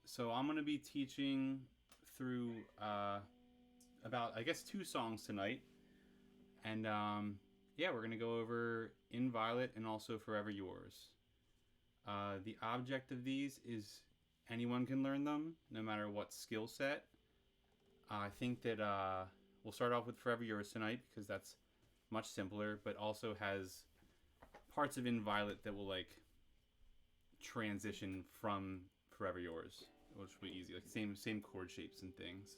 So I'm going to be teaching through about, I guess, 2 songs tonight. And yeah, we're going to go over In Violet and also Forever Yours. The object of these is anyone can learn them, no matter what skill set. I think that we'll start off with Forever Yours tonight because that's much simpler, but also has parts of In Violet that will like transition from Forever Yours, which will be easy. Like same chord shapes and things.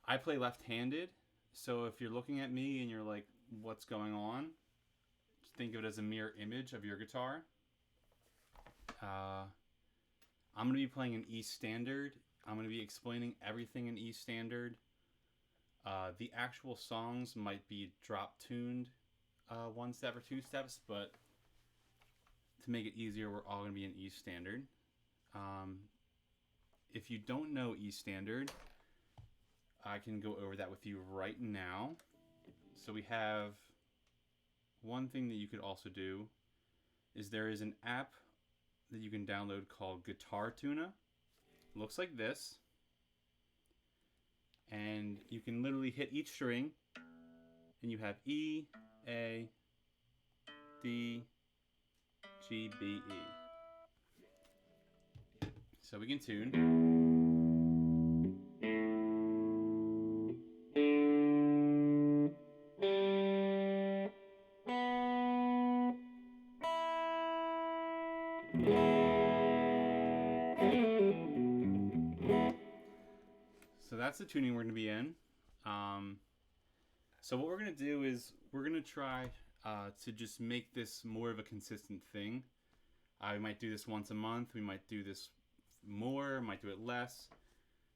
I play left-handed, so if you're looking at me and you're like, "What's going on?" Just think of it as a mirror image of your guitar. I'm going to be playing an E standard. I'm going to be explaining everything in E standard. The actual songs might be drop tuned 1 step or 2 steps, but to make it easier, we're all going to be in E standard. If you don't know E standard, I can go over that with you right now. So we have one thing that you could also do is there is an app that you can download called Guitar Tuna. It looks like this. And you can literally hit each string and you have E, A, D, G, B, E. So we can tune. So that's the tuning we're going to be in. So what we're going to do is we're going to try to just make this more of a consistent thing. I might do this once a month. We might do this more, might do it less.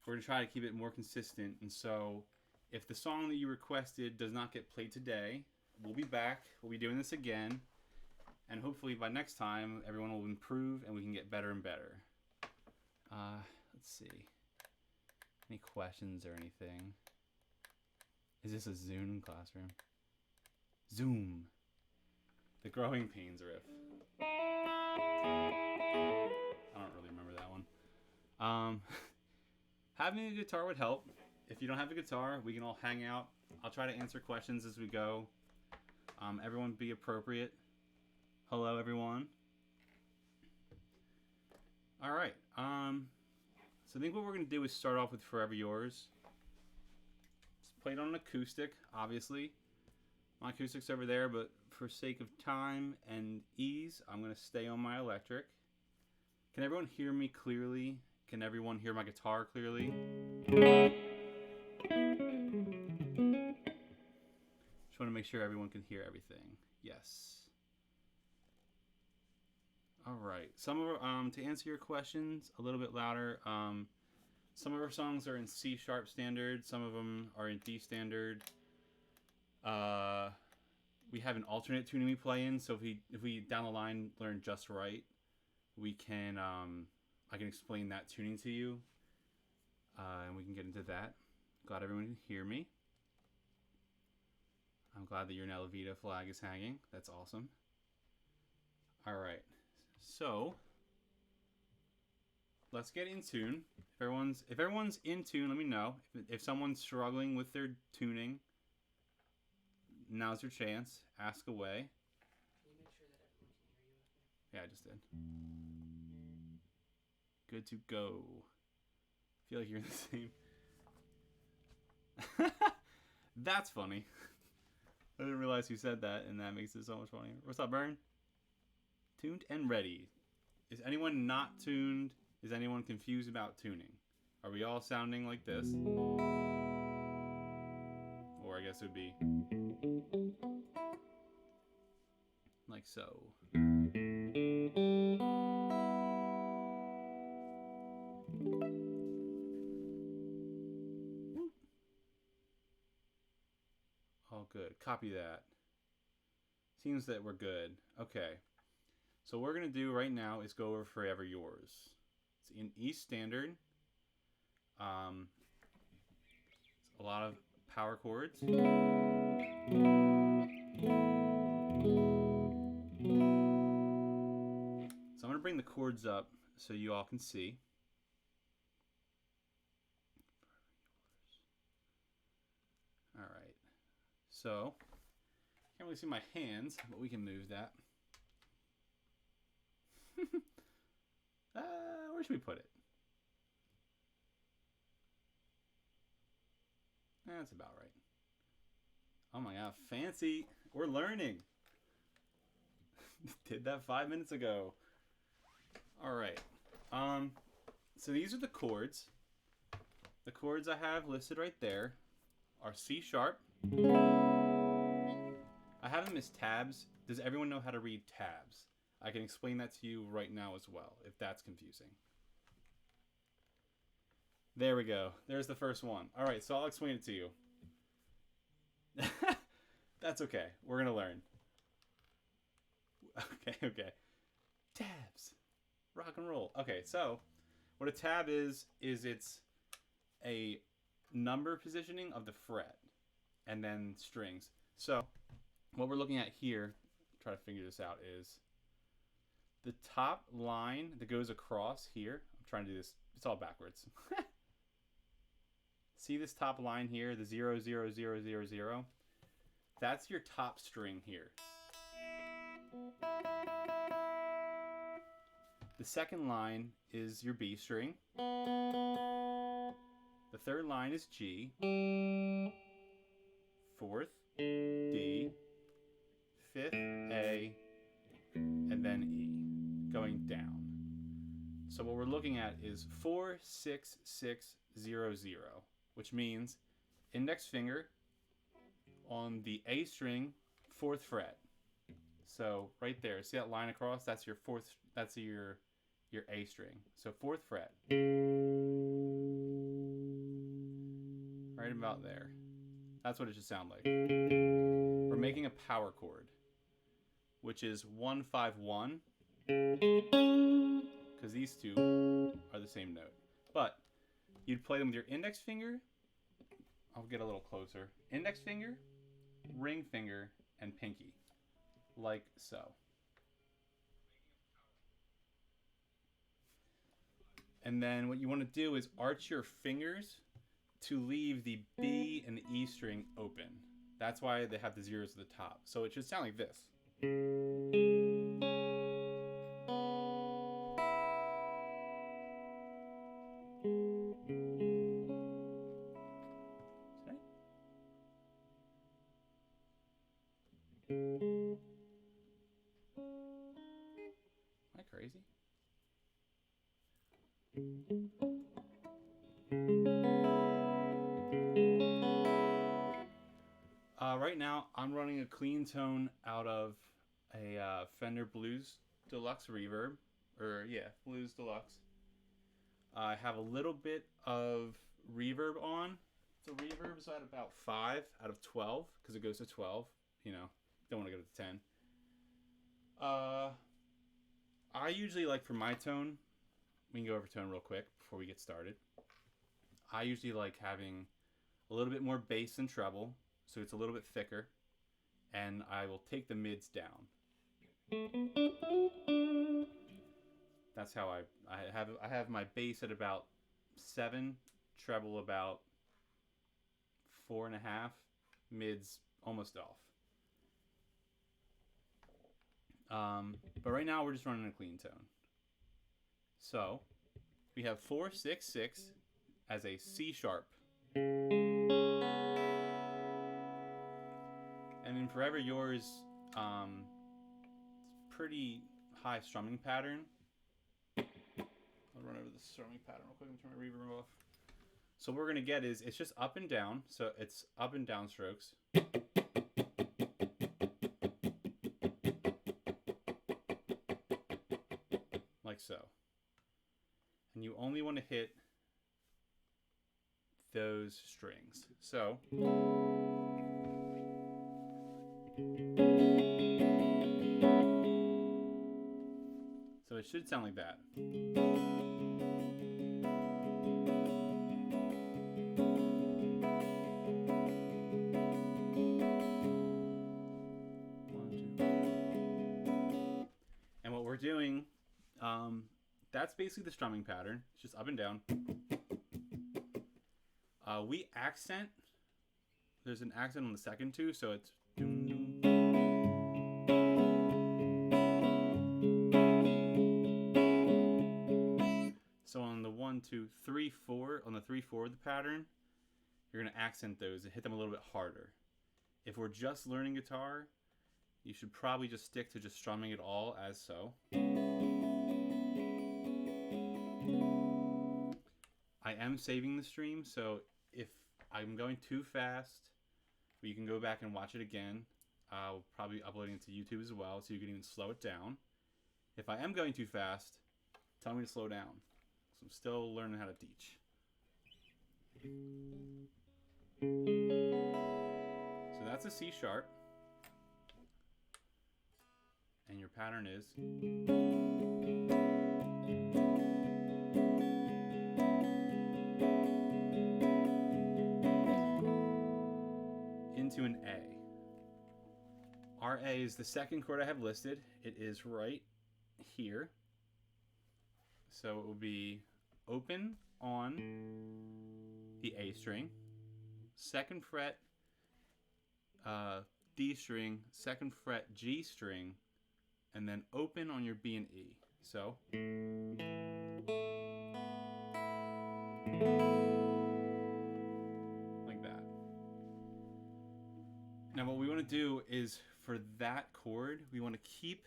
We're going to try to keep it more consistent. And so if the song that you requested does not get played today, we'll be back. We'll be doing this again. And hopefully by next time, everyone will improve and we can get better and better. Let's see. Any questions or anything? Is this a Zoom classroom? Zoom. The Growing Pains riff. I don't really remember that one. Having a guitar would help. If you don't have a guitar, we can all hang out. I'll try to answer questions as we go. Everyone be appropriate. Hello, everyone. All right. So I think what we're going to do is start off with Forever Yours. It's played on an acoustic, obviously. My acoustic's over there, but for sake of time and ease, I'm going to stay on my electric. Can everyone hear me clearly? Can everyone hear my guitar clearly? Just want to make sure everyone can hear everything. Yes. All right. Some of our, to answer your questions a little bit louder. Some of our songs are in C sharp standard. Some of them are in D standard. We have an alternate tuning we play in. So if we down the line learn just right, we can I can explain that tuning to you, and we can get into that. Glad everyone can hear me. I'm glad that your Nella Vita flag is hanging. That's awesome. All right. So let's get in tune. If everyone's in tune, let me know. If someone's struggling with their tuning, now's your chance. Ask away. Can you make sure that everyone can hear you up there? Yeah, I just did. Good to go. I feel like you're in the same. That's funny. I didn't realize you said that, and that makes it so much funnier. What's up, Bern? Tuned and ready. Is anyone not tuned? Is anyone confused about tuning? Are we all sounding like this? Or I guess it would be like so. All good. Copy that. Seems that we're good. Okay. So what we're going to do right now is go over Forever Yours. It's in E standard. It's a lot of power chords. So I'm going to bring the chords up so you all can see. All right. So, can't really see my hands, but we can move that. Where should we put it? That's about right. Oh my god, fancy. We're learning. Did that 5 minutes ago. All right. So these are the chords. The chords I have listed right there are C sharp. I have them as tabs. Does everyone know how to read tabs? I can explain that to you right now as well, if that's confusing. There we go. There's the first one. All right, so I'll explain it to you. That's okay. We're going to learn. Okay. Tabs. Rock and roll. Okay, so what a tab is it's a number positioning of the fret and then strings. So what we're looking at here, try to figure this out, is the top line that goes across here. I'm trying to do this. It's all backwards. See this top line here, the 0, 0, 0, 0, 0? That's your top string here. The second line is your B string. The third line is G. Fourth, D. Fifth, A. And then E, going down. So what we're looking at is 4, 6, 6, 0, 0, which means index finger on the A string, 4th fret. So right there, see that line across? That's your fourth. That's your A string. So 4th fret, right about there. That's what it should sound like. We're making a power chord, which is 1, 5, 1, because these two are the same note. But you'd play them with your index finger. I'll get a little closer. Index finger, ring finger, and pinky, like so. And then what you want to do is arch your fingers to leave the B and the E string open. That's why they have the zeros at the top. So it should sound like this. Am I crazy? Right now, I'm running a clean tone out of a Fender Blues Deluxe Reverb. Blues Deluxe. I have a little bit of reverb on. The reverb's at about 5 out of 12, because it goes to 12. You know, don't want to go to 10. I usually like, for my tone, we can go over tone real quick before we get started. I usually like having a little bit more bass and treble, so it's a little bit thicker, and I will take the mids down. That's how I have my bass at about 7, treble about 4.5, mids almost off. But right now we're just running a clean tone. So we have 4, 6, 6 as a C sharp. And then Forever Yours, it's pretty high strumming pattern. I'll run over the strumming pattern real quick and turn my reverb off. So what we're going to get is, it's just up and down. So it's up and down strokes. Like so. And you only want to hit those strings. So it should sound like that. that's basically the strumming pattern. It's just up and down. We accent. There's an accent on the second two, so it's. So on the 1, 2, 3, 4, on the 3, 4 of the pattern, you're gonna accent those and hit them a little bit harder. If we're just learning guitar, you should probably just stick to just strumming it all as so. I am saving the stream, so if I'm going too fast, you can go back and watch it again. I'll probably be uploading it to YouTube as well, so you can even slow it down. If I am going too fast, tell me to slow down. So I'm still learning how to teach. So that's a C sharp. And your pattern is into an A. Our A is the second chord I have listed. It is right here. So it will be open on the A string, second fret D string, second fret G string, and then open on your B and E. So like that. Now what we want to do is for that chord, we want to keep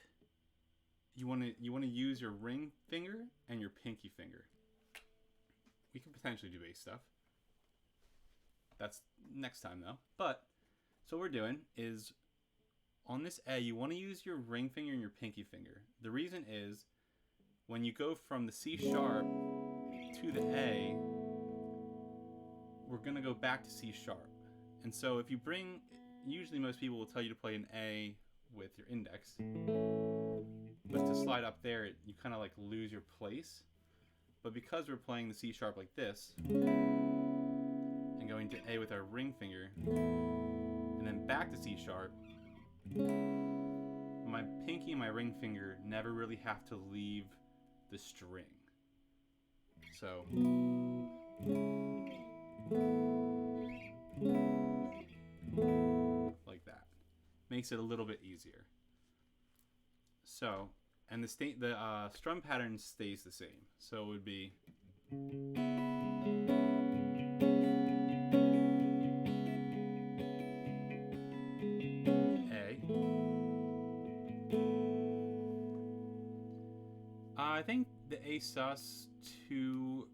you want to use your ring finger and your pinky finger. We can potentially do bass stuff. That's next time though. But so what we're doing is on this A, you want to use your ring finger and your pinky finger. The reason is when you go from the C sharp to the A, we're going to go back to C sharp. And so if you bring, usually most people will tell you to play an A with your index. But to slide up there, you kind of like lose your place. But because we're playing the C sharp like this, and going to A with our ring finger, and then back to C sharp, my pinky and my ring finger never really have to leave the string. So like that. Makes it a little bit easier. So, and the strum pattern stays the same. So it would be A. I think the A sus to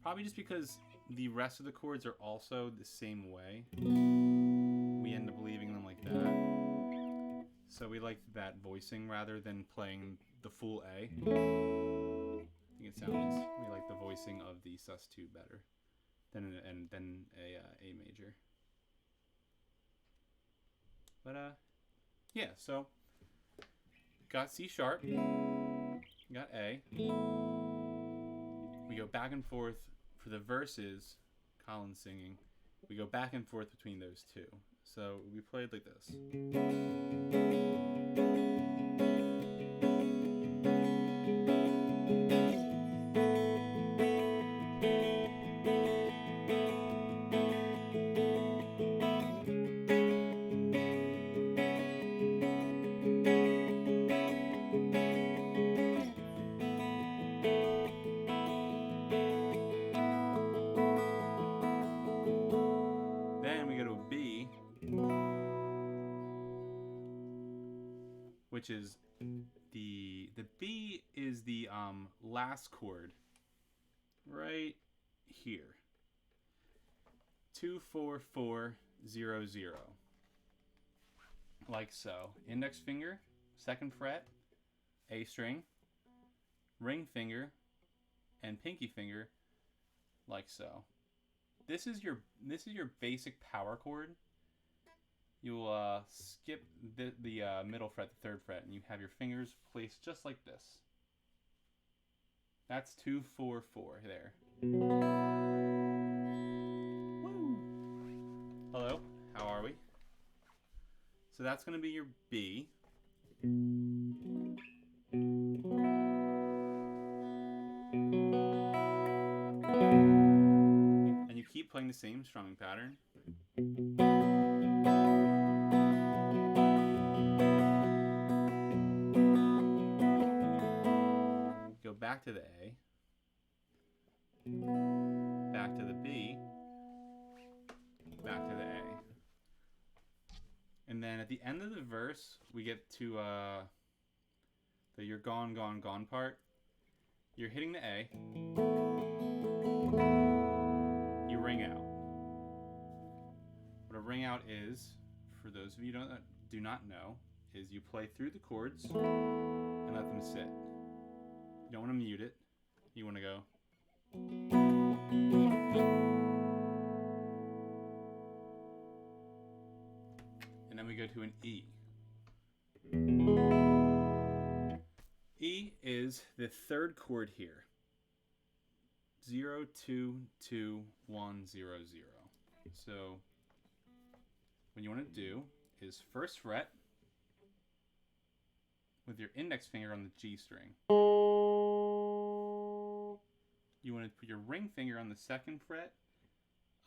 probably just because the rest of the chords are also the same way. We end up leaving them like that. So we like that voicing rather than playing the full A. I think it sounds, we like the voicing of the sus2 better than a major. But yeah, so got C sharp, got A. We go back and forth for the verses, Colin's singing. We go back and forth between those two. So we played like this. Which is the B is the last chord right here. 2 4 4 0 0. Like so. Index finger, second fret, A string, ring finger, and pinky finger, like so. This is your basic power chord. You'll skip the middle fret, the third fret, and you have your fingers placed just like this. That's 2 4 4 there. Woo! Hello, how are we? So that's going to be your B. And you keep playing the same strumming pattern. Go back to the A, back to the B, back to the A. And then at the end of the verse, we get to the "You're Gone, Gone, Gone" part. You're hitting the A. You ring out. What a ring out is, for those of you who do not know, is you play through the chords and let them sit. You don't want to mute it. You want to go. And then we go to an E. E is the third chord here. 0, 2, 2, 1, 0, 0. So what you want to do is first fret with your index finger on the G string. You want to put your ring finger on the second fret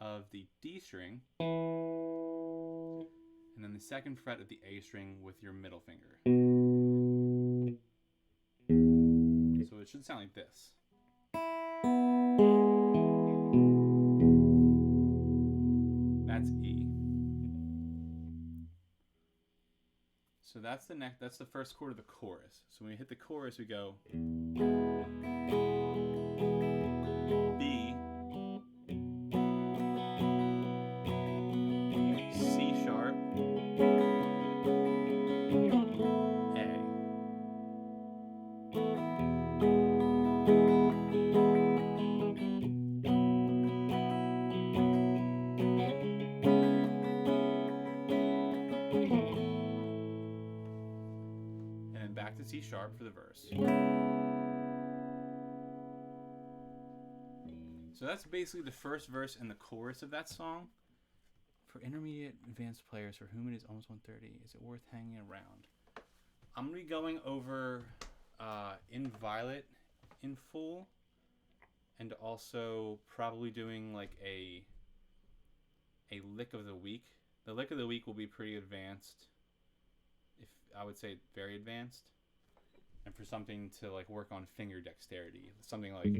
of the D string, and then the second fret of the A string with your middle finger. So it should sound like this. That's E. So that's the first chord of the chorus. So when we hit the chorus, we go B, C sharp, A. And then back to C sharp for the verse. So that's basically the first verse and the chorus of that song. For intermediate advanced players for whom it is almost 1:30, is it worth hanging around? I'm going to be going over In Violet in full, and also probably doing like a lick of the week. The lick of the week will be pretty advanced, if I would say very advanced, and for something to like work on finger dexterity, something like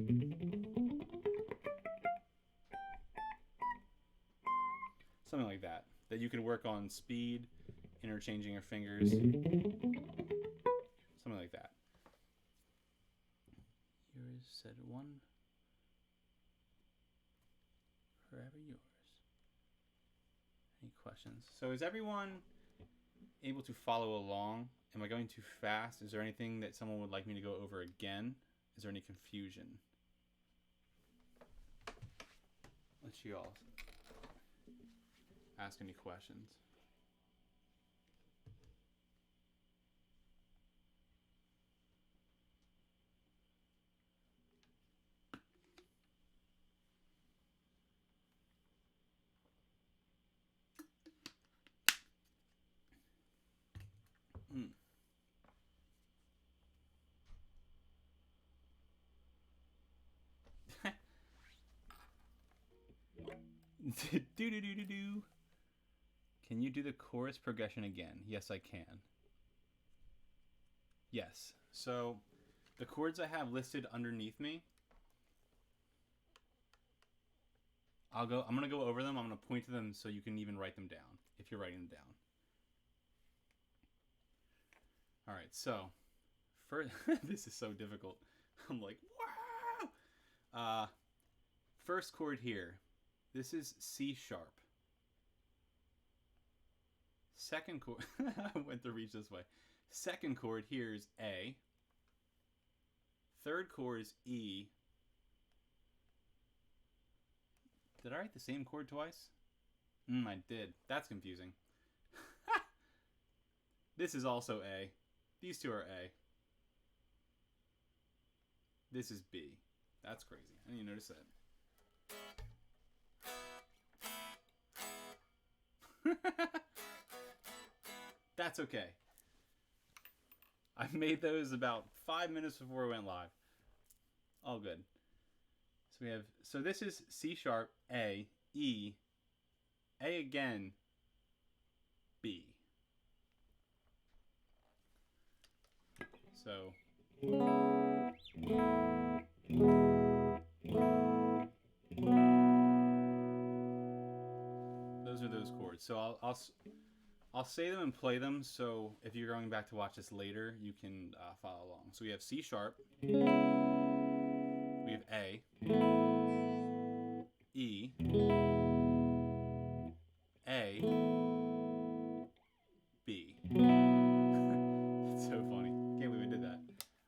that you can work on speed, interchanging your fingers, something like that. Yours said one, forever yours. Any questions? So is everyone able to follow along? Am I going too fast? Is there anything that someone would like me to go over again? Is there any confusion? Let you all ask any questions. Do. Can you do the chorus progression again? Yes, I can. Yes. So the chords I have listed underneath me, I'm going to go over them. I'm going to point to them so you can even write them down if you're writing them down. All right. So first, this is so difficult. I'm like, wow. First chord here. This is C sharp. Second chord, I went to reach this way. Second chord here is A. Third chord is E. Did I write the same chord twice? I did. That's confusing. This is also A. These two are A. This is B. That's crazy. I didn't even notice that. That's okay. I made those about 5 minutes before we went live. All good. So we have, so this is C sharp, A, E, A again, B. So those are those chords. So I'll say them and play them. So if you're going back to watch this later, you can follow along. So we have C sharp, we have A, E, A, B. It's so funny. Can't believe we did that.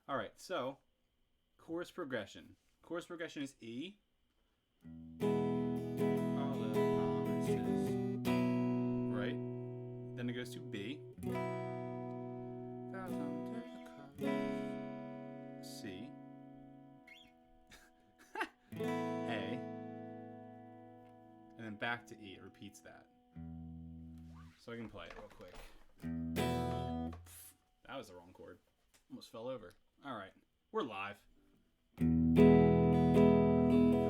All right, so chorus progression. Chorus progression is E. All the promises. Right. Then it goes to B. C. A. And then back to E. It repeats that. So I can play it real quick. That was the wrong chord. Almost fell over. All right. We're live.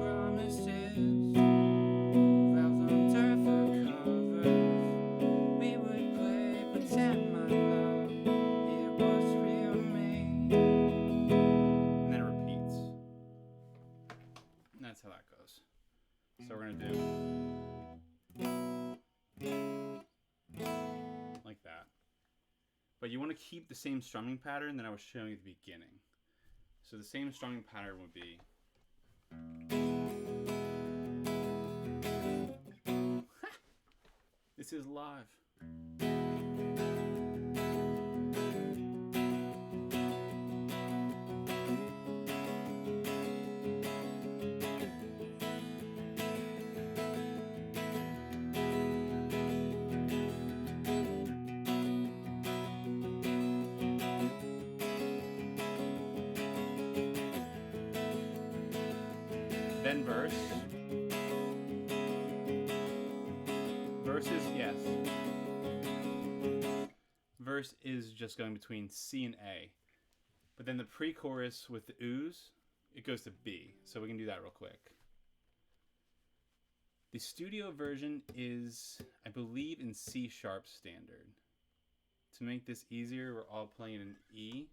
Promises, vows under the covers. We would play pretend my love, it was real to me. And then it repeats. And that's how that goes. So we're gonna do like that. But you want to keep the same strumming pattern that I was showing you at the beginning. So the same strumming pattern would be this is live. Then verse. Verse is, yes. Verse is just going between C and A. But then the pre-chorus with the ooze, it goes to B. So we can do that real quick. The studio version is, I believe, in C sharp standard. To make this easier, we're all playing in E.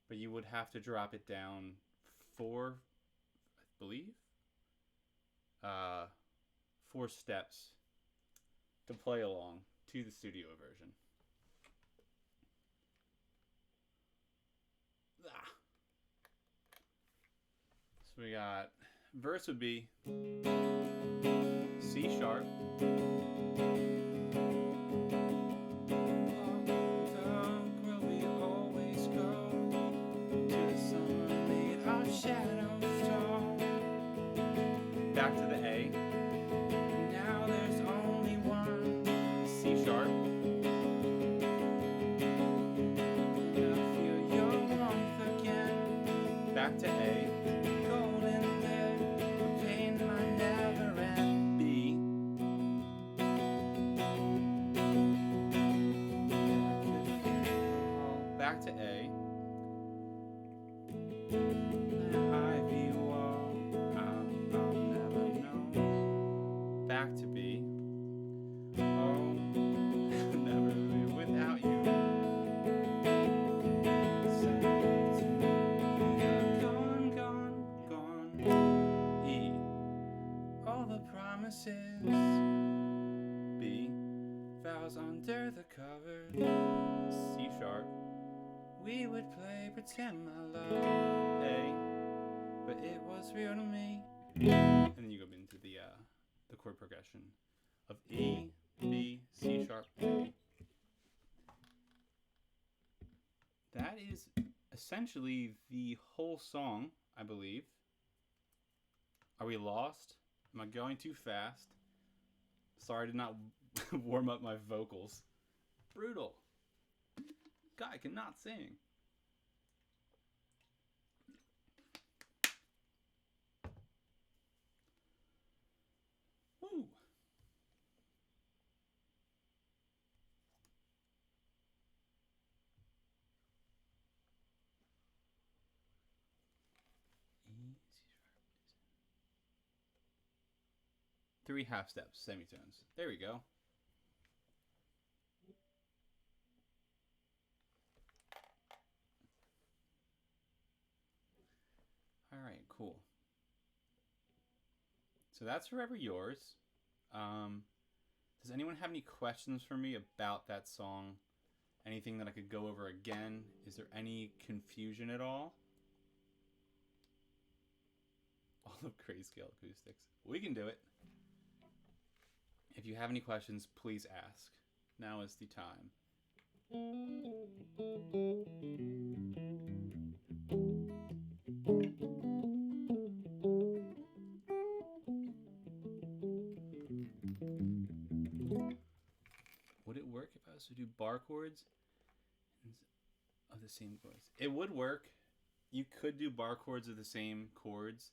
But you would have to drop it down 4, I believe, 4 steps to play along to the studio version. So we got, verse would be C sharp, back to the A. Now there's only one. C sharp. I feel your warmth again. Back to A. Golden there, pain might never end. B. Back to A. Back to B. Oh, never be without you. Gone, gone, gone. E. All the promises. B. Vows under the covers. C sharp. We would play pretend my love. A. But it was real to me. And then you go into the chord progression of E, B, C sharp, A. That is essentially the whole song, I believe. Are we lost? Am I going too fast? Sorry, I did not warm up my vocals. Brutal. Guy cannot sing. Woo. 3 half steps, semitones. There we go. All right, cool. So that's Forever Yours. Does anyone have any questions for me about that song? Anything that I could go over again? Is there any confusion at all? All of Grayscale acoustics. We can do it. If you have any questions, please ask. Now is the time. Would it work if I was to do bar chords of the same chords? It would work. You could do bar chords of the same chords.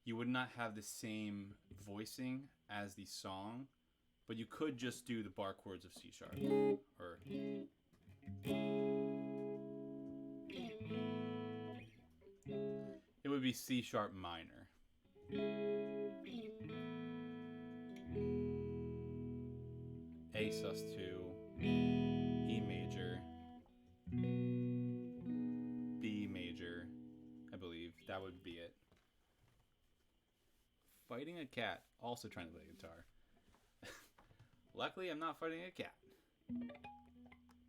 You would not have the same voicing as the song, but you could just do the bar chords of C sharp. Or it would be C sharp minor. A sus2, E major, B major, I believe. That would be it. Fighting a cat, also trying to play guitar. Luckily, I'm not fighting a cat.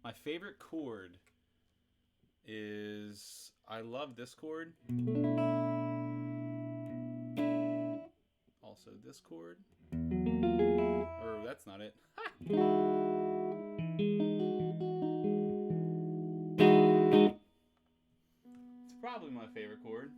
My favorite chord is, I love this chord. Also this chord. Or that's not it. It's probably my favorite chord.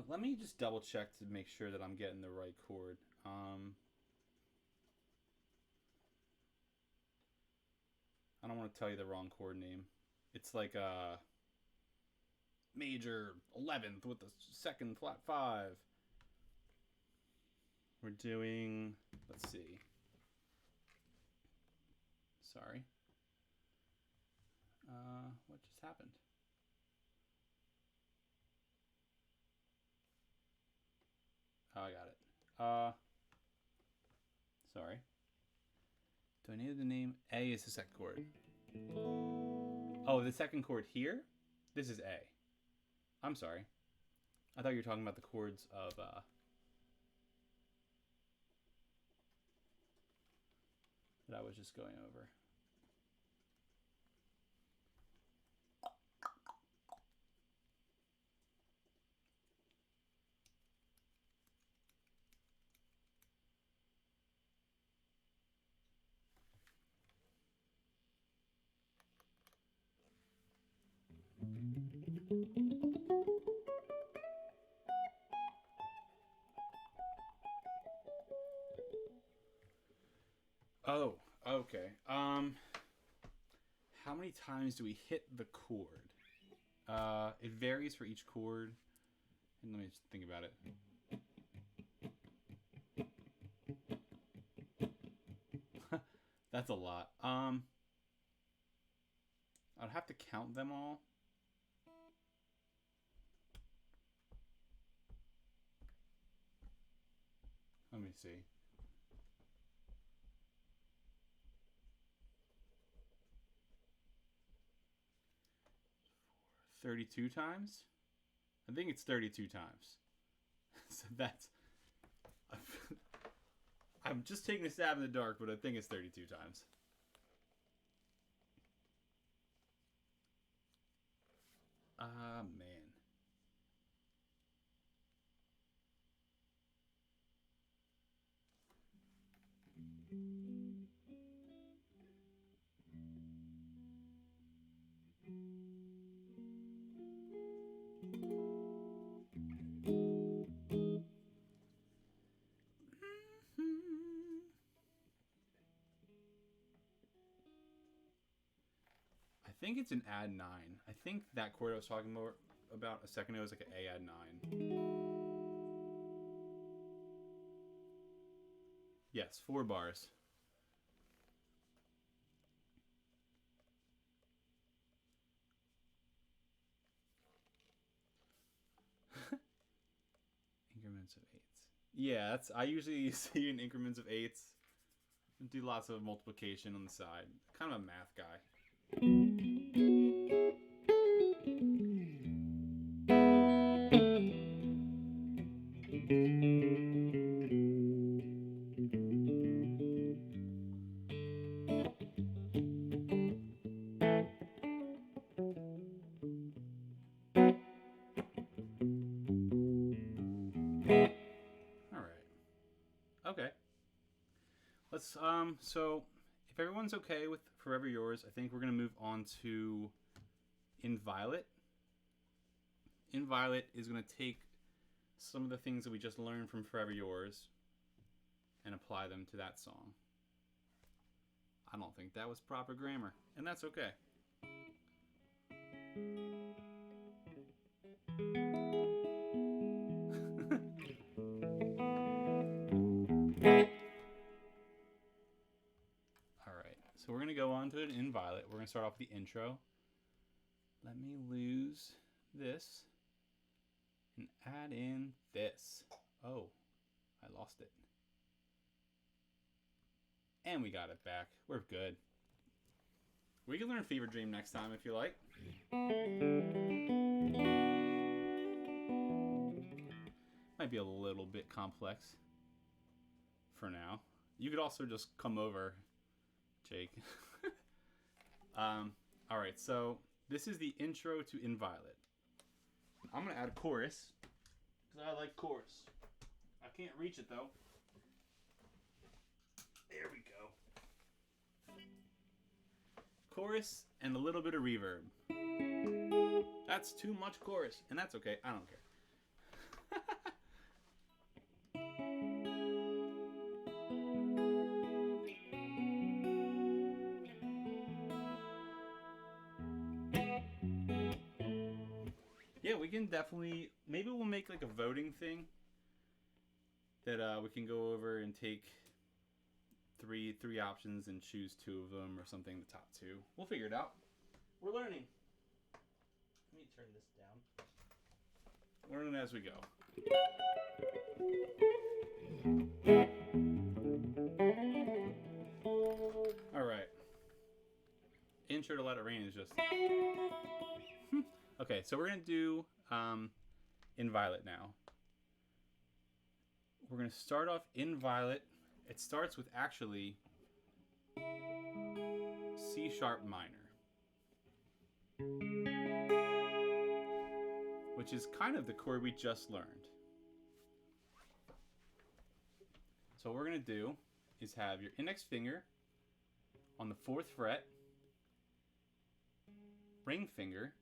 Let me just double check to make sure that I'm getting the right chord. I don't want to tell you the wrong chord name. It's like a major 11th with the second flat 5. We're doing, let's see. Sorry. What just happened? Oh, I got it. Sorry. Do I need the name? A is the second chord. Oh, the second chord here? This is A. I'm sorry. I thought you were talking about the chords of, that I was just going over. Oh, okay. How many times do we hit the chord? It varies for each chord. And let me just think about it. That's a lot. I'd have to count them all. Let me see. 32 times? I think it's 32 times. So that's... I'm just taking a stab in the dark, but I think it's 32 times. Ah, man. I think it's an add 9. I think that chord I was talking about a second ago was like an A add 9. Yes, 4 bars. Increments of 8s. Yeah, that's I usually see in increments of 8s. Do lots of multiplication on the side. Kind of a math guy. All right. Okay. Let's so if everyone's okay with Forever Yours, I think we're going to move on to In Violet. In Violet is going to take some of the things that we just learned from Forever Yours and apply them to that song. I don't think that was proper grammar, and that's okay. Alright, so we're going to go on to it In Violet. We're going to start off with the intro. Let me lose this and add in this. Oh, I lost it. And we got it back. We're good. We can learn Fever Dream next time if you like. Might be a little bit complex for now. You could also just come over, Jake. Alright, so this is the intro to In Violet. I'm going to add a chorus because I like chorus. I can't reach it though. There we go. Chorus and a little bit of reverb. That's too much chorus, and that's okay. I don't care. Yeah, we can definitely. Maybe we'll make like a voting thing that we can go over and take three options and choose 2 of them or something. The top 2. We'll figure it out. We're learning. Let me turn this down. Learning as we go. All right. Intro to Let It Rain is just. Okay, so we're gonna do In Violet now. We're gonna start off In Violet. It starts with actually C sharp minor, which is kind of the chord we just learned. So what we're gonna do is have your index finger on the 4th fret, ring finger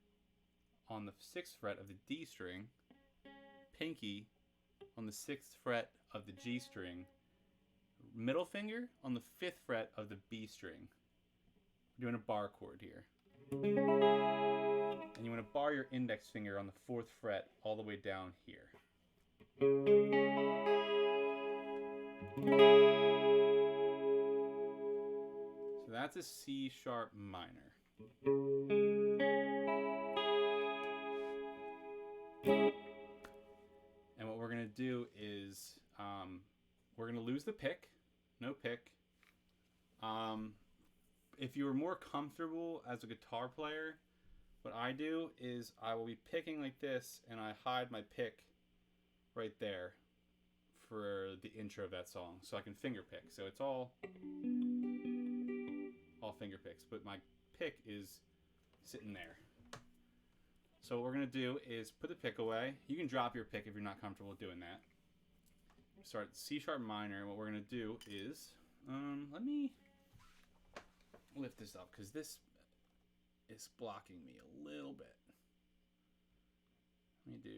on the 6th fret of the D string, pinky on the 6th fret of the G string, middle finger on the 5th fret of the B string. We're doing a bar chord here. And you want to bar your index finger on the 4th fret all the way down here. So that's a C sharp minor. And what we're going to do is we're going to lose the pick. No pick. If you were more comfortable as a guitar player, what I do is I will be picking like this and I hide my pick right there for the intro of that song so I can finger pick. So it's all finger picks, but my pick is sitting there. So what we're going to do is put the pick away. You can drop your pick if you're not comfortable doing that. Start C sharp minor. What we're going to do is, let me lift this up because this is blocking me a little bit. Let me do,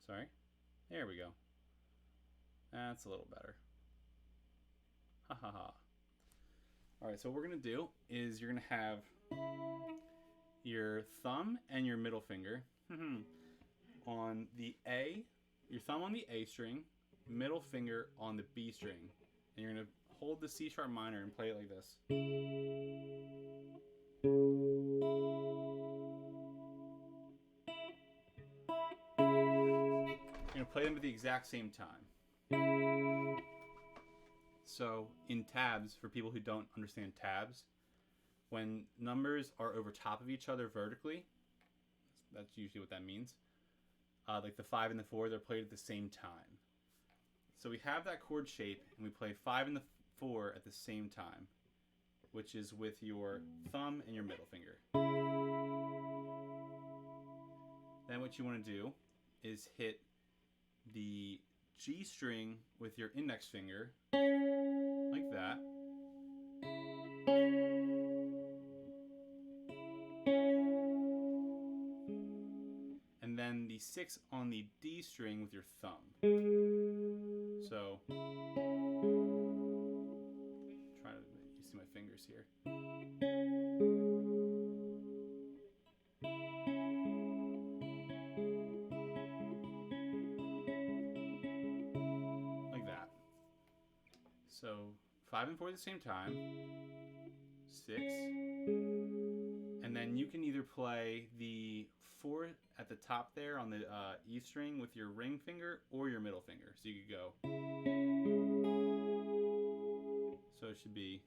sorry. There we go. That's a little better. Ha ha ha. Alright, so what we're going to do is you're going to have your thumb and your middle finger. on the A, your thumb on the A string, middle finger on the B string. And you're going to hold the C sharp minor and play it like this. You're going to play them at the exact same time. So in tabs, for people who don't understand tabs, when numbers are over top of each other vertically, that's usually what that means. Like the 5 and the 4, they're played at the same time. So we have that chord shape, and we play 5 and the 4 at the same time, which is with your thumb and your middle finger. Then what you want to do is hit the G string with your index finger, like that. And then the 6 on the D string with your thumb. So, try to, you see my fingers here. Like that. So, 5 and 4 at the same time. 6. And then you can either play the 4 at the top there on the E string with your ring finger or your middle finger. So you could go. So it should be.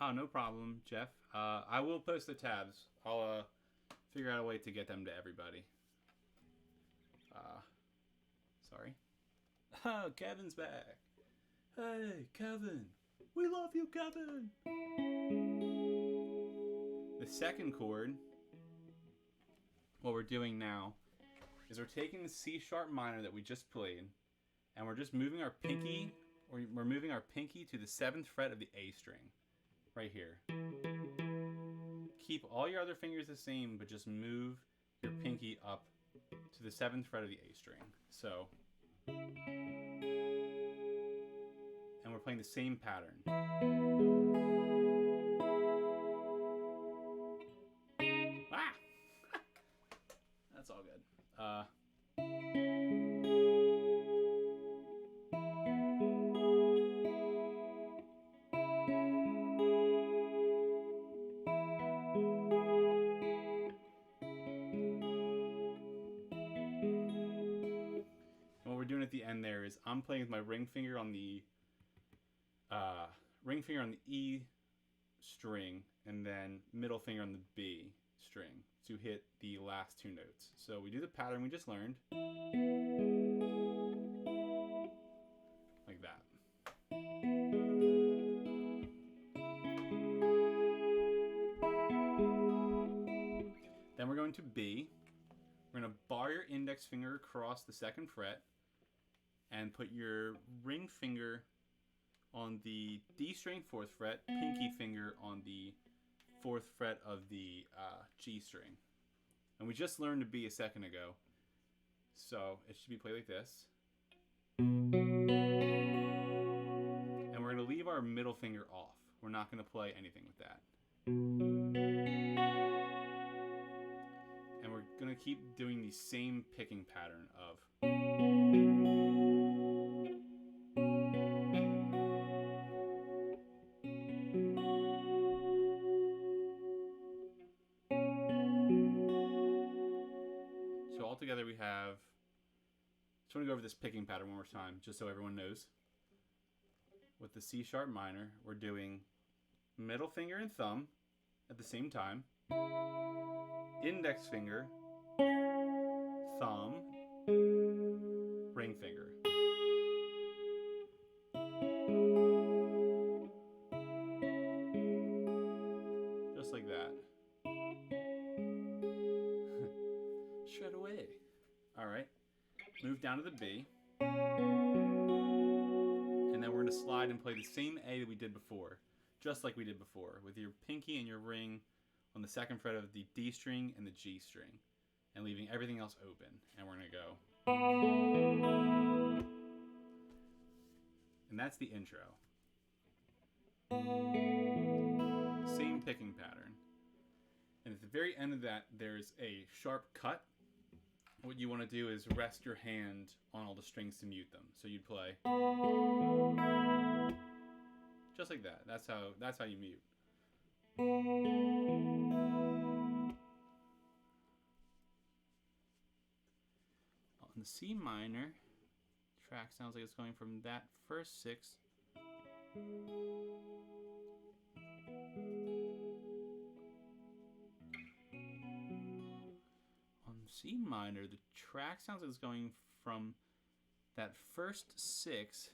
Oh, no problem, Jeff. I will post the tabs. I'll figure out a way to get them to everybody. Sorry. Oh, Kevin's back. Hey, Kevin. We love you, Kevin. The second chord, what we're doing now, is we're taking the C sharp minor that we just played, and we're just moving our pinky, or we're moving our pinky to the 7th fret of the A string, right here. Keep all your other fingers the same, but just move your pinky up to the 7th fret of the A string. So, and we're playing the same pattern. Ah! That's all good. Doing at the end there is I'm playing with my ring finger on the E string and then middle finger on the B string to hit the last 2 notes. So we do the pattern we just learned, like that. Then we're going to B. We're going to bar your index finger across the 2nd fret and put your ring finger on the D string 4th fret, pinky finger on the 4th fret of the G string. And we just learned to B a second ago. So it should be played like this. And we're going to leave our middle finger off. We're not going to play anything with that. And we're going to keep doing the same picking pattern of. So altogether we have, just want to go over this picking pattern one more time, just so everyone knows. With the C sharp minor, we're doing middle finger and thumb at the same time, index finger, thumb, ring finger. Just like that. Shred away. Alright. Move down to the B. And then we're going to slide and play the same A that we did before. Just like we did before. With your pinky and your ring on the 2nd fret of the D string and the G string. And leaving everything else open. And we're going to go. And that's the intro. Same picking pattern. And at the very end of that, there's a sharp cut. What you want to do is rest your hand on all the strings to mute them. So you'd play just like that. That's how you mute. On the C minor, track sounds like it's going from that first 6 on C minor, the track sounds like it's going from that first 6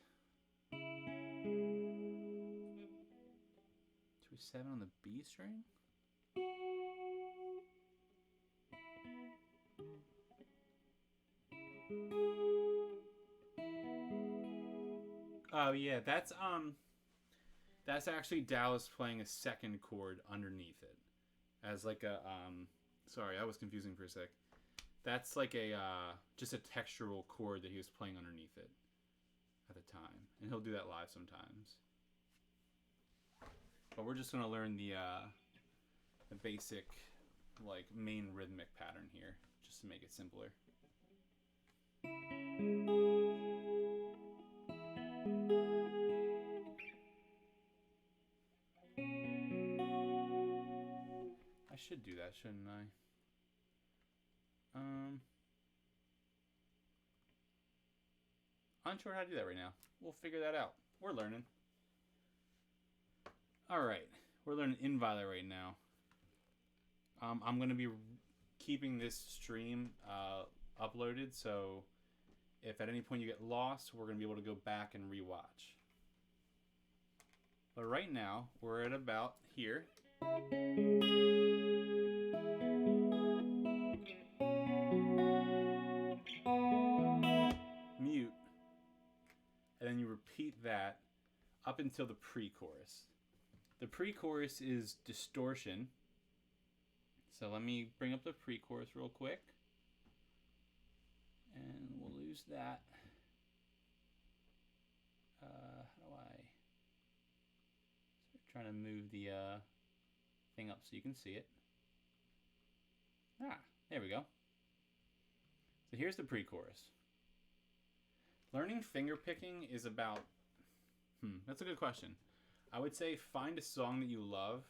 to a 7 on the B string. Oh yeah, that's actually Dallas playing a second chord underneath it, as like a Sorry, I was confusing for a sec. That's like a just a textural chord that he was playing underneath it at the time, and he'll do that live sometimes. But we're just gonna learn the basic like main rhythmic pattern here, just to make it simpler. I should do that, shouldn't I? Unsure how to do that right now. We'll figure that out. We're learning. Alright, we're learning Vita right now. I'm going to be keeping this stream uploaded, so if at any point you get lost, we're going to be able to go back and rewatch. But right now, we're at about here. Mute. And then you repeat that up until the pre-chorus. The pre-chorus is distortion. So let me bring up the pre-chorus real quick. And we'll lose that. How do I... So trying to move the thing up so you can see it. There we go. So here's the pre-chorus. Learning finger picking is about... that's a good question. I would say find a song that you love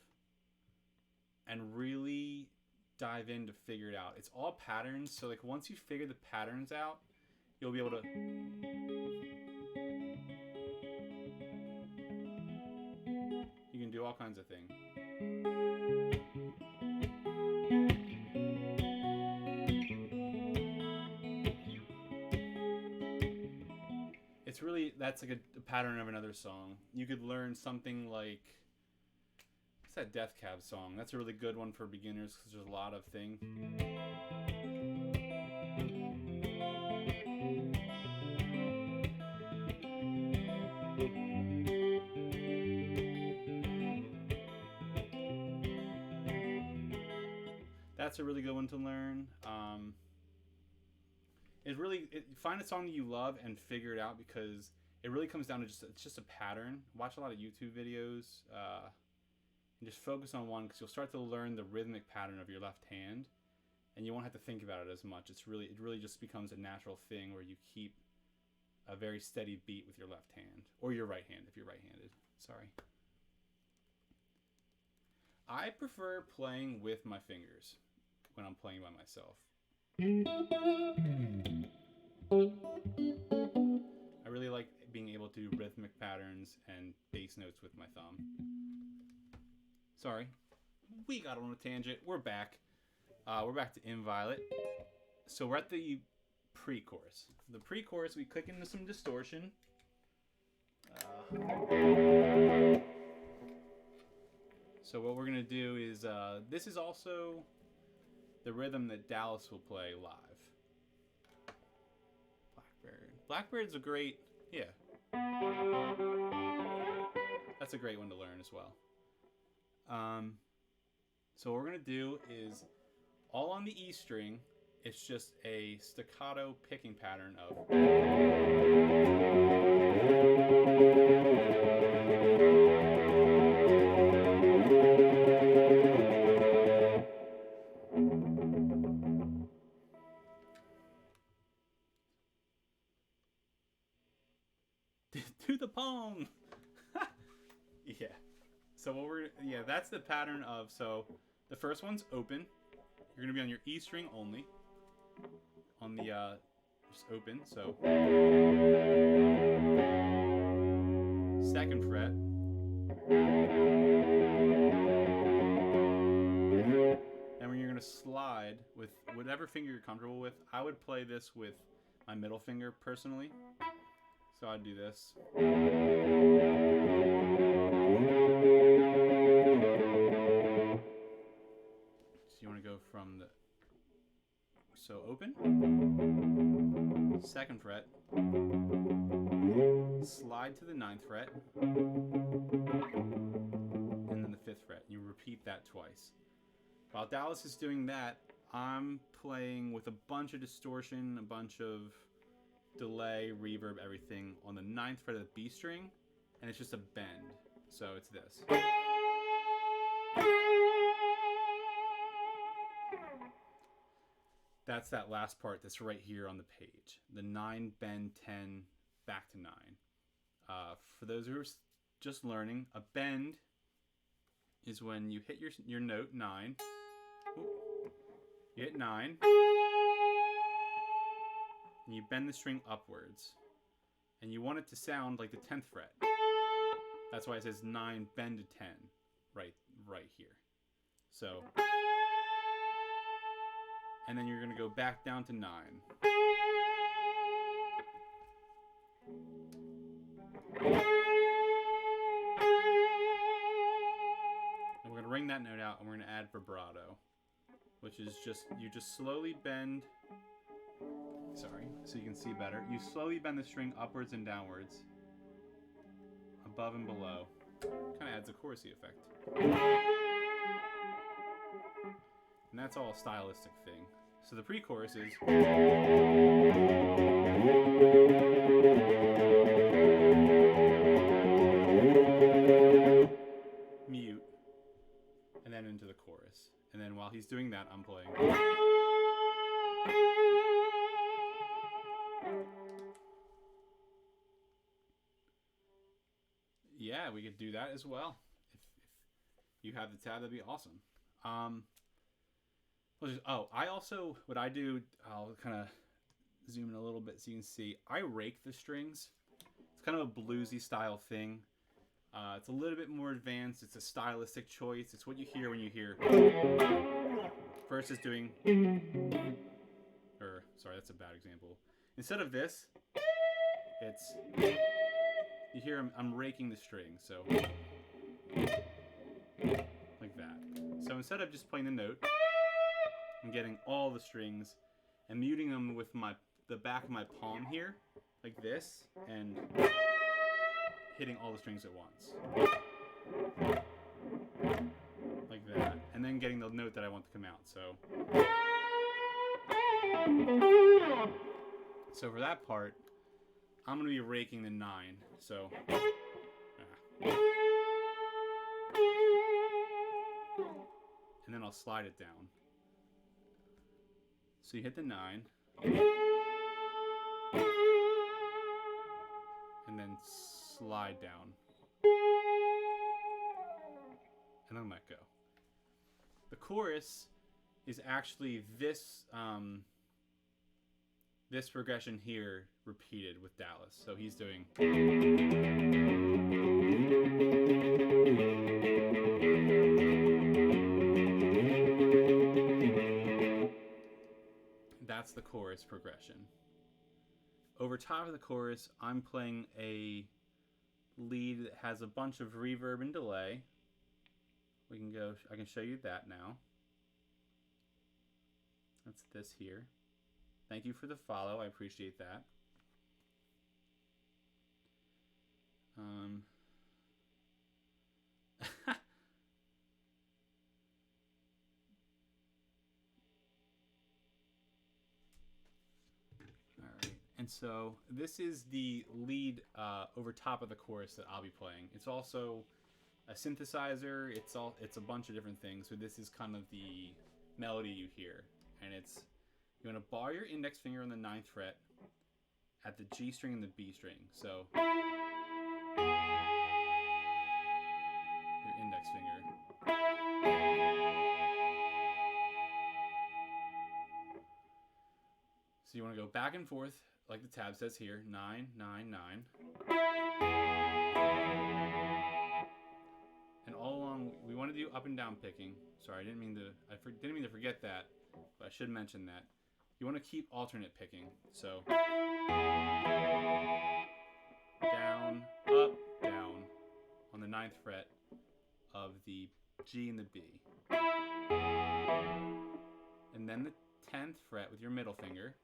and really dive in to figure it out. It's all patterns, so like once you figure the patterns out, you'll be able to... You can do all kinds of things. It's really, that's like a pattern of another song. You could learn something like, what's that Death Cab song? That's a really good one for beginners because there's a lot of things. That's a really good one to learn. Find a song that you love and figure it out, because it really comes down to it's just a pattern. Watch a lot of YouTube videos and just focus on one, because you'll start to learn the rhythmic pattern of your left hand, and you won't have to think about it as much. It really just becomes a natural thing where you keep a very steady beat with your left hand, or your right hand if you're right-handed. Sorry. I prefer playing with my fingers when I'm playing by myself. I really like being able to do rhythmic patterns and bass notes with my thumb. Sorry, we got on a tangent. We're back. We're back to Inviolate. So we're at the pre-chorus. The pre-chorus, we click into some distortion. So what we're gonna do is, this is also the rhythm that Dallas will play live. Blackbird's a great, yeah. That's a great one to learn as well. So what we're gonna do is all on the E string, It's just a staccato picking pattern of. To the pong. Yeah. So that's the pattern of, so the first one's open. You're going to be on your E string only. On the, just open, so. Second fret. And when you're going to slide with whatever finger you're comfortable with, I would play this with my middle finger personally. So I'd do this. So you want to go from the, so open, second fret, slide to the 9th fret, and then the 5th fret. You repeat that twice. While Dallas is doing that, I'm playing with a bunch of distortion, a bunch of delay, reverb, everything on the 9th fret of the B string, and it's just a bend. So it's this. That's that last part that's right here on the page. The 9, bend, 10, back to 9. For those who are just learning, a bend is when you hit your note 9. You hit 9. And you bend the string upwards. And you want it to sound like the 10th fret. That's why it says 9, bend to 10. Right here. So. And then you're going to go back down to 9. And we're going to ring that note out and we're going to add vibrato. Which is you just slowly bend. Sorry, so you can see better. You slowly bend the string upwards and downwards, above and below. Kind of adds a chorusy effect. And that's all a stylistic thing. So the pre-chorus is. Mute. And then into the chorus. And then while he's doing that, I'm playing. Yeah, we could do that as well. If you have the tab, that'd be awesome. I'll kind of zoom in a little bit so you can see. I rake the strings. It's kind of a bluesy style thing. It's a little bit more advanced. It's a stylistic choice. It's what you hear when you hear. First is doing. Sorry, that's a bad example. Instead of this, it's. You hear I'm raking the strings, so. Like that. So instead of just playing the note, I'm getting all the strings and muting them with the back of my palm here, like this, and hitting all the strings at once. Like that. And then getting the note that I want to come out, so. So for that part, I'm going to be raking the 9, so. And then I'll slide it down. So you hit the 9. And then slide down. And then let go. The chorus is actually this this progression here repeated with Dallas. So he's doing. That's the chorus progression. Over top of the chorus, I'm playing a lead that has a bunch of reverb and delay. I can show you that now. That's this here. Thank you for the follow. I appreciate that. And so this is the lead over top of the chorus that I'll be playing. It's also a synthesizer. It's a bunch of different things. So this is kind of the melody you hear, and it's you want to bar your index finger on the 9th fret at the G string and the B string. So your index finger. So you want to go back and forth like the tab says here, 9, 9, 9. And all along, we want to do up and down picking. Sorry, I didn't mean to forget that, but I should mention that. You want to keep alternate picking. So down, up, down on the 9th fret of the G and the B. And then the 10th fret with your middle finger.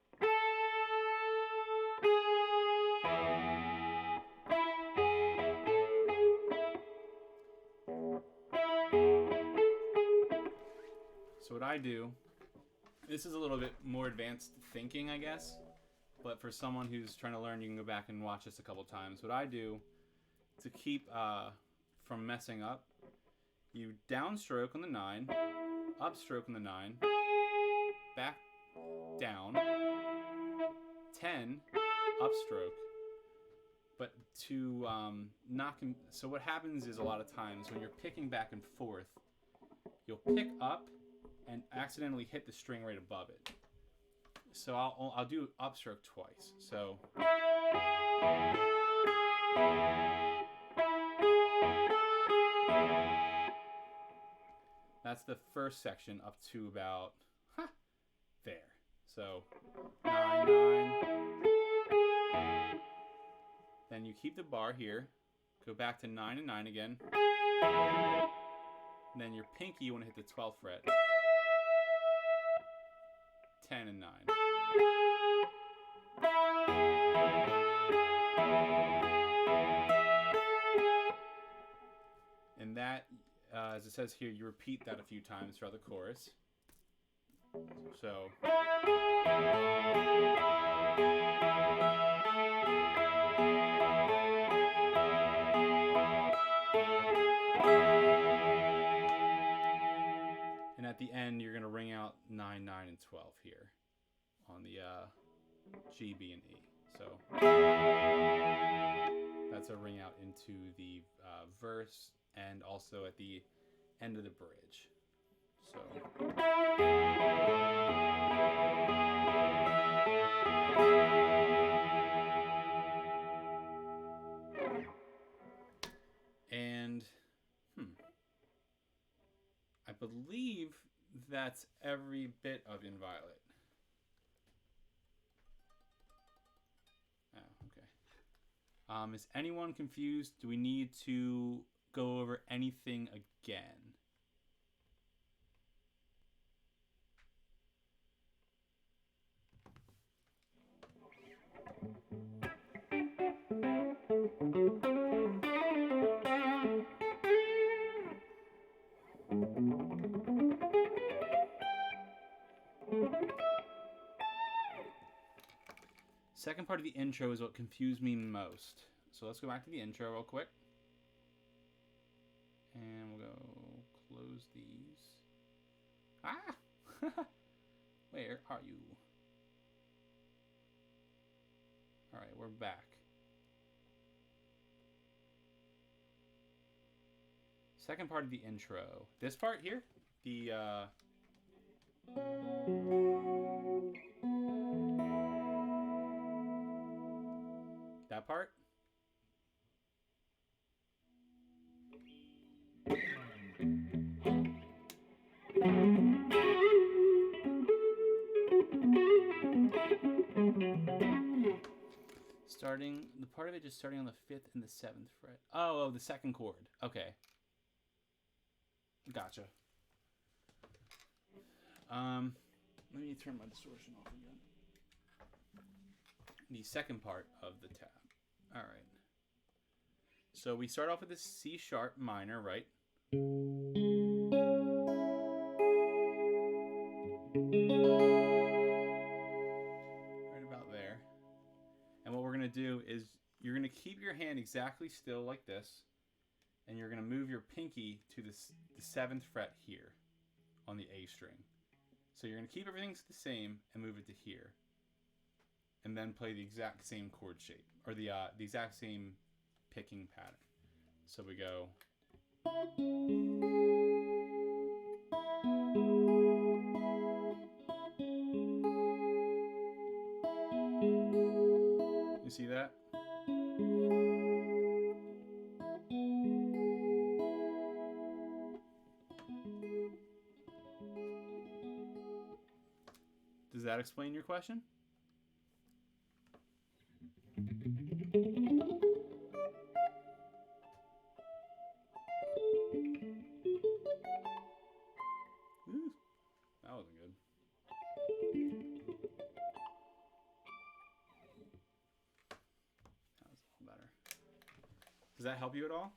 So what I do, this is a little bit more advanced thinking, I guess, but for someone who's trying to learn, you can go back and watch this a couple times. What I do to keep from messing up, you downstroke on the 9, upstroke on the 9, back down, 10, upstroke. But to so what happens is a lot of times when you're picking back and forth, you'll pick up and accidentally hit the string right above it. So I'll do upstroke twice. So that's the first section up to about there. So 9, 9. Then you keep the bar here. Go back to 9 and 9 again. And then your pinky, you want to hit the 12th fret. 10 and 9. And that, as it says here, you repeat that a few times throughout the chorus. So. And at the end, you're going to ring out 9, 9, and 12 here on the G, B, and E. So that's a ring out into the verse and also at the end of the bridge. So. And I believe that's every bit of Inviolate. Oh, okay. Is anyone confused? Do we need to go over anything again? Second part of the intro is what confused me most. So let's go back to the intro real quick. And we'll go close these. Ah! Where are you? Alright, we're back. Second part of the intro. This part here, the that part. Starting, the part of it just starting on the 5th and the 7th fret. Oh, the second chord. Okay. Gotcha. Let me turn my distortion off again. The second part of the tab. All right. So we start off with a C sharp minor, right? Right about there. going to keep your hand exactly still like this, and you're going to move your pinky to the 7th fret here on the A string. So you're going to keep everything the same and move it to here, and then play the exact same chord shape, or the exact same picking pattern. So we go. You see that? Does that explain your question? Ooh, that wasn't good. That was a little better. Does that help you at all?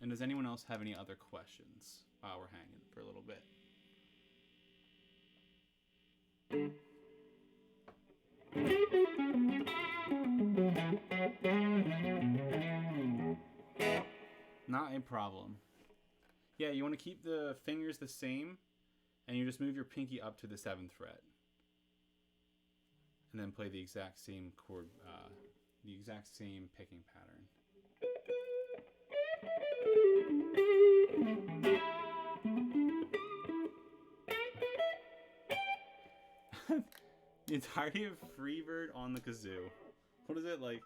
And does anyone else have any other questions while we're hanging for a little bit? Not a problem. Yeah, you want to keep the fingers the same, and you just move your pinky up to the 7th fret. And then play the exact same chord, the exact same picking pattern. The entirety of Freebird on the kazoo. What is it like?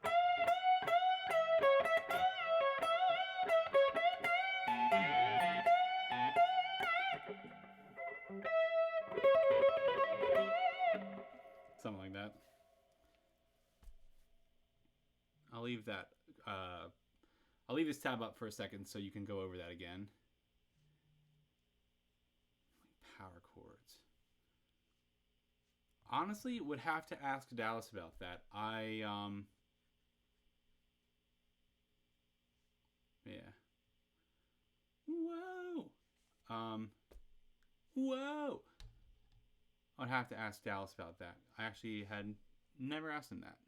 Something like that. I'll leave that. I'll leave this tab up for a second so you can go over that again. Power chords. Honestly, would have to ask Dallas about that. Yeah. Whoa. Whoa. I'd have to ask Dallas about that. I actually had never asked him that.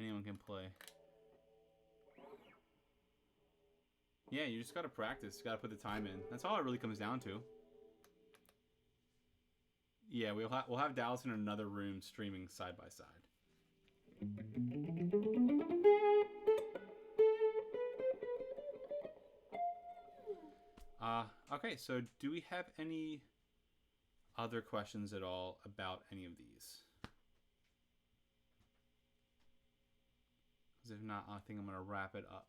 Anyone can play. Yeah, you just gotta practice. You gotta put the time in. That's all it really comes down to. Yeah, we'll have Dallas in another room streaming side by side. Okay, so do we have any other questions at all about any of these? Because if not, I think I'm going to wrap it up.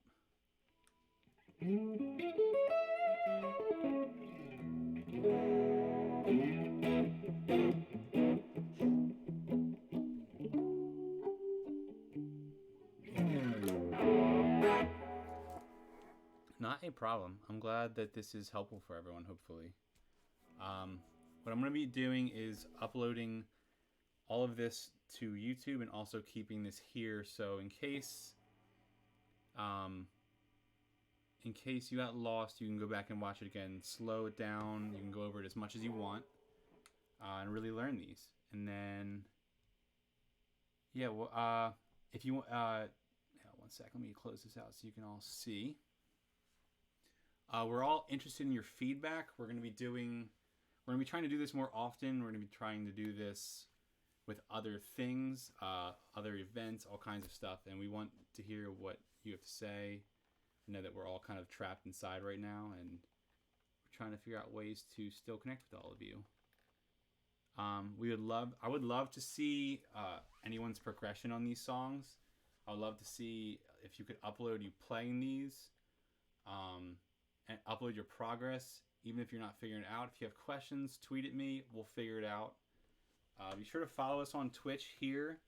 Not a problem. I'm glad that this is helpful for everyone, hopefully. What I'm going to be doing is uploading all of this to YouTube and also keeping this here, so in case you got lost, you can go back and watch it again, slow it down, you can go over it as much as you want, and really learn these. And then, yeah, well, if you want, one sec, let me close this out so you can all see. We're all interested in your feedback. We're going to be trying to do this more often. We're going to be trying to do this with other things, other events, all kinds of stuff. And we want to hear what you have to say. I know that we're all kind of trapped inside right now, and we're trying to figure out ways to still connect with all of you. I would love to see anyone's progression on these songs. I would love to see if you could upload you playing these, and upload your progress, even if you're not figuring it out. If you have questions, tweet at me. We'll figure it out. Be sure to follow us on Twitch here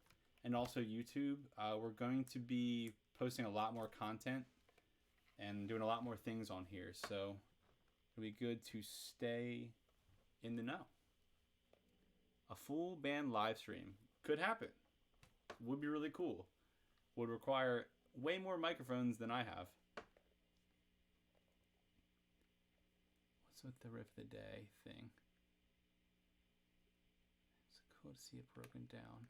and also YouTube. We're going to be posting a lot more content and doing a lot more things on here, so it'll be good to stay in the know. A full band live stream could happen. Would be really cool. Would require way more microphones than I have. with the riff of the day thing. It's cool to see it broken down.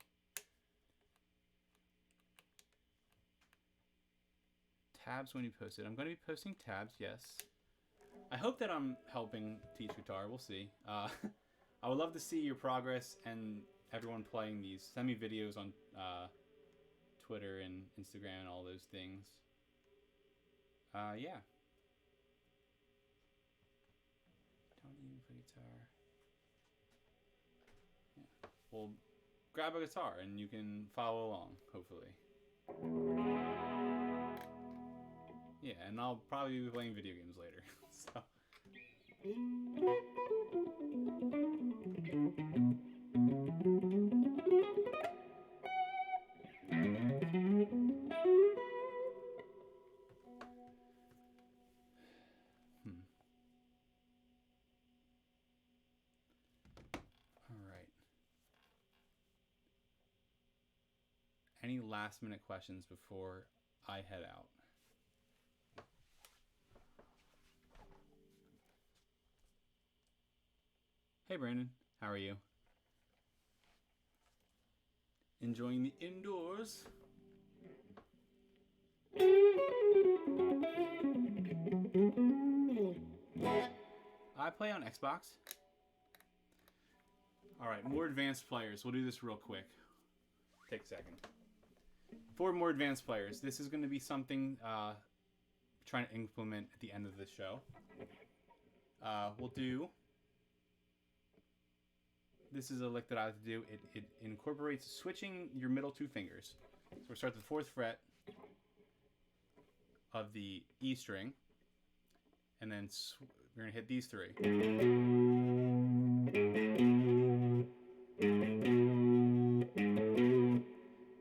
Tabs when you post it. I'm going to be posting tabs, yes. I hope that I'm helping teach guitar. We'll see. I would love to see your progress and everyone playing these. Send me videos on Twitter and Instagram and all those things. Yeah. Don't even play guitar. Yeah. Well, grab a guitar and you can follow along, hopefully. Yeah, and I'll probably be playing video games later. So. All right. Any last minute questions before I head out? Hey Brandon, how are you? Enjoying the indoors? I play on Xbox. Alright, more advanced players. We'll do this real quick. Take a second. For more advanced players, this is going to be something trying to implement at the end of the show. We'll do... This is a lick that I like to do. It incorporates switching your middle two fingers. So we'll start at the 4th fret of the E string. And then we're going to hit these 3.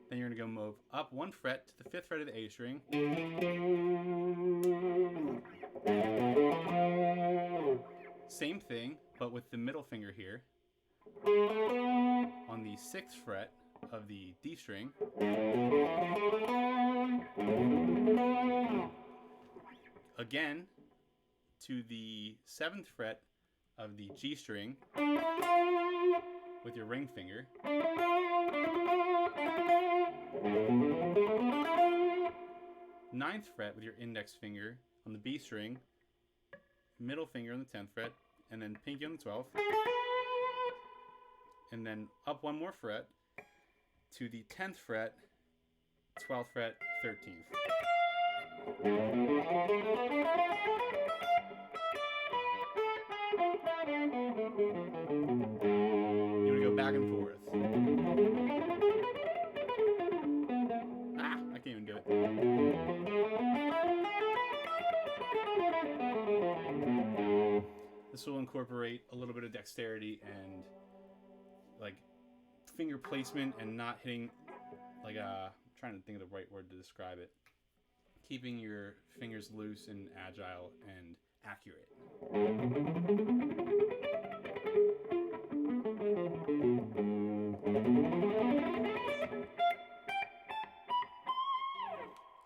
Then you're going to go move up 1 fret to the 5th fret of the A string. Same thing, but with the middle finger here. On the 6th fret of the D string. Again, to the 7th fret of the G string with your ring finger. 9th fret with your index finger on the B string, middle finger on the 10th fret, and then pinky on the 12th. And then up 1 more fret to the 10th fret, 12th fret, 13th. You want to go back and forth. Ah, I can't even do it. This will incorporate a little bit of dexterity and like finger placement and not hitting like I'm trying to think of the right word to describe it. Keeping your fingers loose and agile and accurate.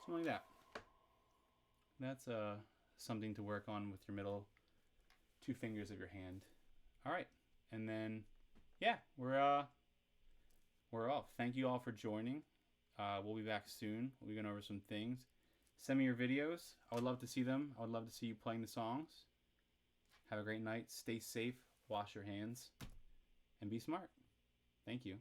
Something like that. That's something to work on with your middle 2 fingers of your hand. All right, and then yeah, we're off. Thank you all for joining. We'll be back soon. We'll be going over some things. Send me your videos. I would love to see them. I would love to see you playing the songs. Have a great night. Stay safe. Wash your hands. And be smart. Thank you.